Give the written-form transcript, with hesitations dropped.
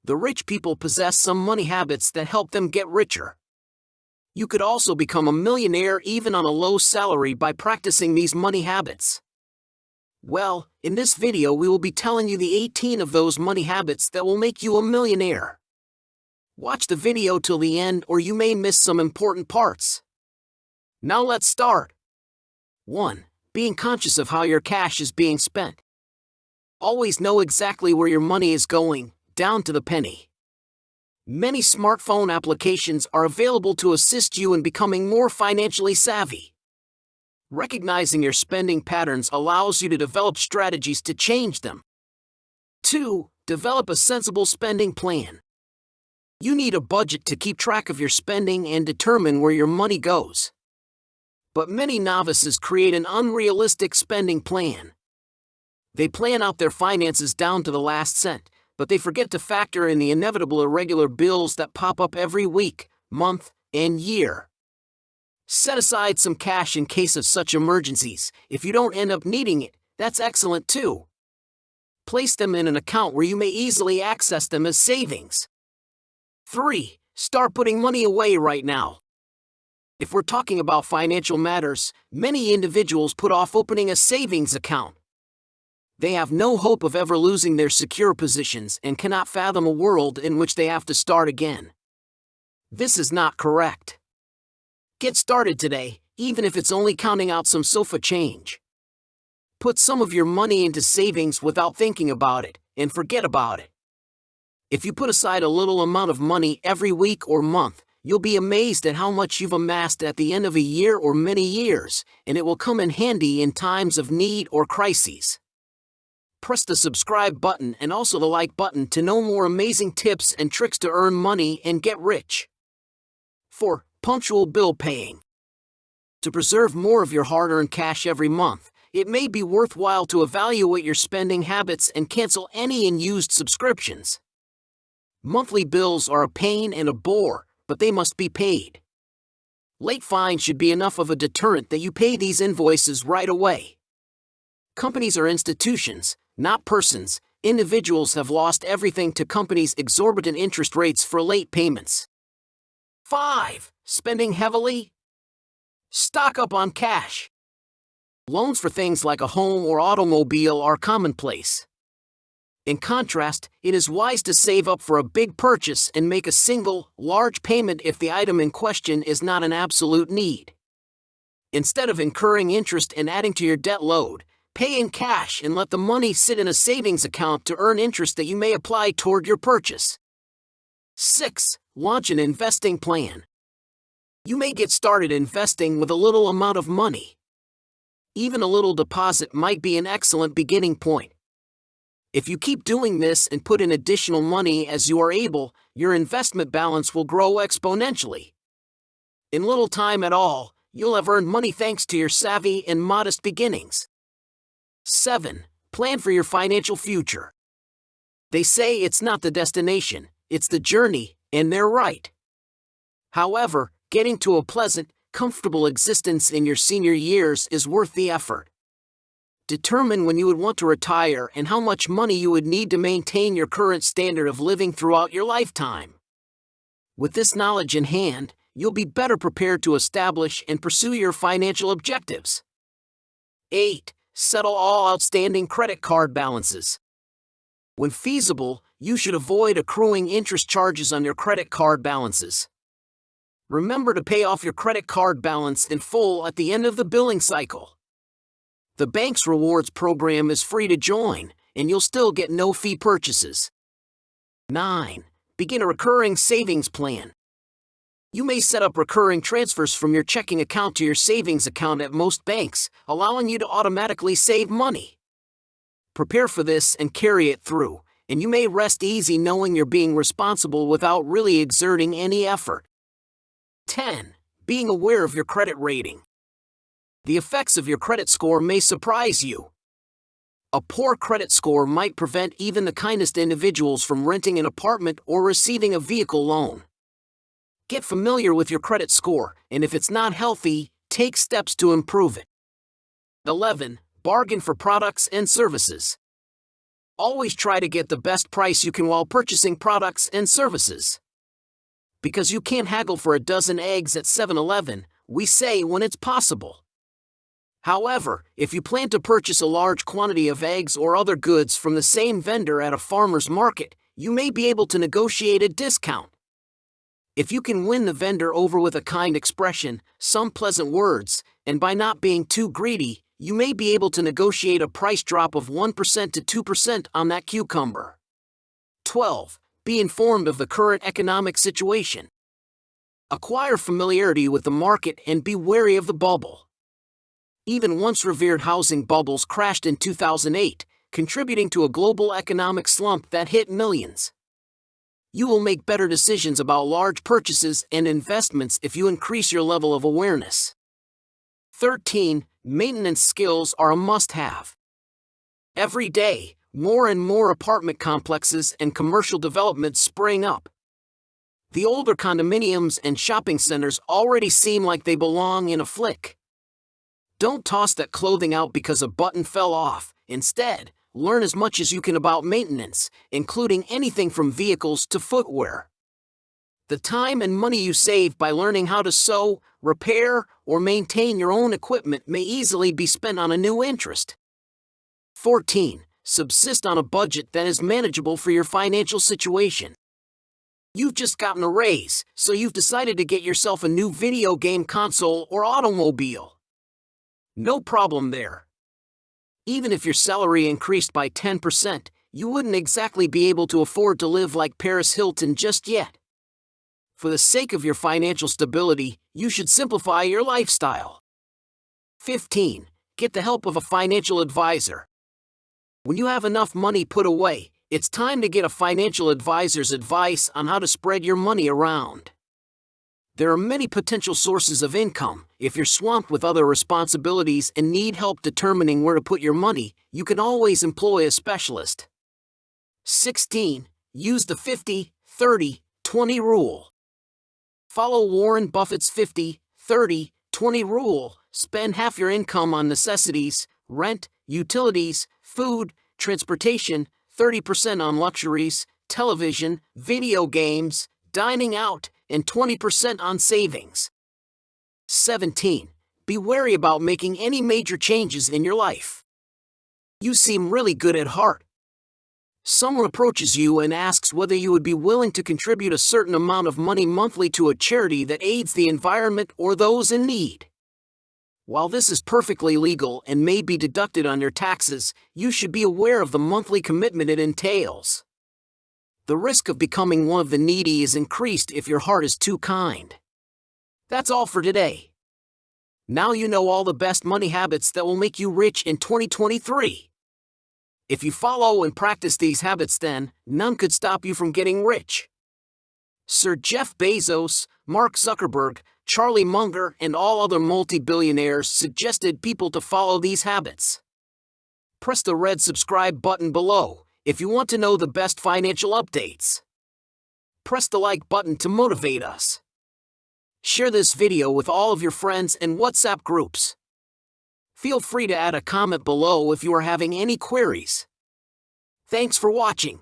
The rich people possess some money habits that help them get richer. You could also become a millionaire even on a low salary by practicing these money habits. Well, in this video we will be telling you the 18 of those money habits that will make you a millionaire. Watch the video till the end or you may miss some important parts. Now let's start. 1. Being conscious of how your cash is being spent. Always know exactly where your money is going, down to the penny. Many smartphone applications are available to assist you in becoming more financially savvy. Recognizing your spending patterns allows you to develop strategies to change them. 2. Develop a sensible spending plan. You need a budget to keep track of your spending and determine where your money goes. But many novices create an unrealistic spending plan. They plan out their finances down to the last cent, but they forget to factor in the inevitable irregular bills that pop up every week, month, and year. Set aside some cash in case of such emergencies. If you don't end up needing it, that's excellent too. Place them in an account where you may easily access them as savings. 3. Start putting money away right now. If we're talking about financial matters, many individuals put off opening a savings account. They have no hope of ever losing their secure positions and cannot fathom a world in which they have to start again. This is not correct. Get started today, even if it's only counting out some sofa change. Put some of your money into savings without thinking about it, and forget about it. If you put aside a little amount of money every week or month, you'll be amazed at how much you've amassed at the end of a year or many years, and it will come in handy in times of need or crises. Press the subscribe button and also the like button to know more amazing tips and tricks to earn money and get rich. 4. Punctual bill paying. To preserve more of your hard-earned cash every month, it may be worthwhile to evaluate your spending habits and cancel any unused subscriptions. Monthly bills are a pain and a bore, but they must be paid. Late fines should be enough of a deterrent that you pay these invoices right away. Companies are institutions, not persons. Individuals have lost everything to companies' exorbitant interest rates for late payments. 5. Spending heavily. Stock up on cash. Loans for things like a home or automobile are commonplace. In contrast, it is wise to save up for a big purchase and make a single, large payment if the item in question is not an absolute need. Instead of incurring interest and adding to your debt load, pay in cash and let the money sit in a savings account to earn interest that you may apply toward your purchase. 6. Launch an investing plan. You may get started investing with a little amount of money. Even a little deposit might be an excellent beginning point. If you keep doing this and put in additional money as you are able, your investment balance will grow exponentially. In little time at all, you'll have earned money thanks to your savvy and modest beginnings. 7. Plan for your financial future. They say it's not the destination, it's the journey, and they're right. However, getting to a pleasant, comfortable existence in your senior years is worth the effort. Determine when you would want to retire and how much money you would need to maintain your current standard of living throughout your lifetime. With this knowledge in hand, you'll be better prepared to establish and pursue your financial objectives. 8. Settle all outstanding credit card balances. When feasible, you should avoid accruing interest charges on your credit card balances. Remember to pay off your credit card balance in full at the end of the billing cycle. The bank's rewards program is free to join, and you'll still get no-fee purchases. 9. Begin a recurring savings plan. You may set up recurring transfers from your checking account to your savings account at most banks, allowing you to automatically save money. Prepare for this and carry it through, and you may rest easy knowing you're being responsible without really exerting any effort. 10. Being aware of your credit rating. The effects of your credit score may surprise you. A poor credit score might prevent even the kindest individuals from renting an apartment or receiving a vehicle loan. Get familiar with your credit score, and if it's not healthy, take steps to improve it. 11. Bargain for products and services. Always try to get the best price you can while purchasing products and services. Because you can't haggle for a dozen eggs at 7-Eleven, we say when it's possible. However, if you plan to purchase a large quantity of eggs or other goods from the same vendor at a farmer's market, you may be able to negotiate a discount. If you can win the vendor over with a kind expression, some pleasant words, and by not being too greedy, you may be able to negotiate a price drop of 1% to 2% on that cucumber. 12. Be informed of the current economic situation. Acquire familiarity with the market and be wary of the bubble. Even once revered housing bubbles crashed in 2008, contributing to a global economic slump that hit millions. You will make better decisions about large purchases and investments if you increase your level of awareness. 13. Maintenance skills are a must-have. Every day, more and more apartment complexes and commercial developments spring up. The older condominiums and shopping centers already seem like they belong in a flick. Don't toss that clothing out because a button fell off. Instead, learn as much as you can about maintenance, including anything from vehicles to footwear. The time and money you save by learning how to sew, repair, or maintain your own equipment may easily be spent on a new interest. 14. Subsist on a budget that is manageable for your financial situation. You've just gotten a raise, so you've decided to get yourself a new video game console or automobile. No problem there. Even if your salary increased by 10%, you wouldn't exactly be able to afford to live like Paris Hilton just yet. For the sake of your financial stability, you should simplify your lifestyle. 15. Get the help of a financial advisor. When you have enough money put away, it's time to get a financial advisor's advice on how to spread your money around. There are many potential sources of income. If you're swamped with other responsibilities and need help determining where to put your money, you can always employ a specialist. 16. Use the 50-30-20 rule. Follow Warren Buffett's 50-30-20 rule. Spend half your income on necessities, rent, utilities, food, transportation, 30% on luxuries, television, video games, dining out, and 20% on savings. 17. Be wary about making any major changes in your life. You seem really good at heart. Someone approaches you and asks whether you would be willing to contribute a certain amount of money monthly to a charity that aids the environment or those in need. While this is perfectly legal and may be deducted on your taxes, you should be aware of the monthly commitment it entails. The risk of becoming one of the needy is increased if your heart is too kind. That's all for today. Now you know all the best money habits that will make you rich in 2023. If you follow and practice these habits, then none could stop you from getting rich. Sir Jeff Bezos, Mark Zuckerberg, Charlie Munger, and all other multi-billionaires suggested people to follow these habits. Press the red subscribe button below if you want to know the best financial updates. Press the like button to motivate us. Share this video with all of your friends and WhatsApp groups. Feel free to add a comment below if you are having any queries. Thanks for watching.